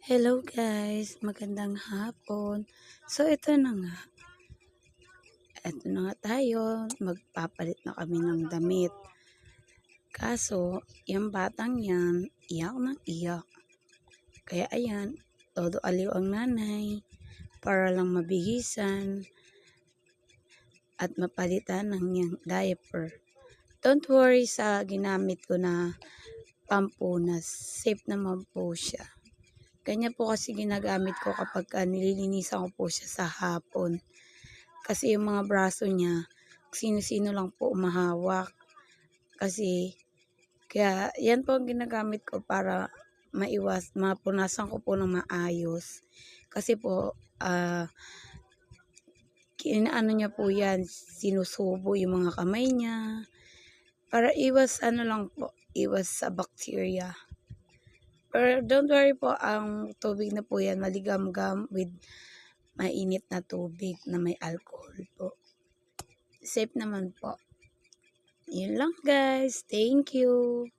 Hello guys, magandang hapon. So ito na nga tayo, magpapalit na kami ng damit. Kaso, yung batang yan, iyak ng iyak. Kaya ayan, todo aliw ang nanay para lang mabihisan at mapalitan ng niyang diaper. Don't worry sa ginamit ko na pampunas, safe naman po siya. Ganyan po kasi ginagamit ko kapag nililinisan ko po siya sa hapon. Kasi yung mga braso niya, sino-sino lang po umahawak. Kasi, kaya yan po ang ginagamit ko para mapunasan ko po ng maayos. Kasi po, kinaano niya po yan, sinusubo yung mga kamay niya. Para iwas sa bacteria. Pero don't worry po, ang tubig na po yan, maligamgam with mainit na tubig na may alcohol po. Safe naman po. Yun lang guys. Thank you.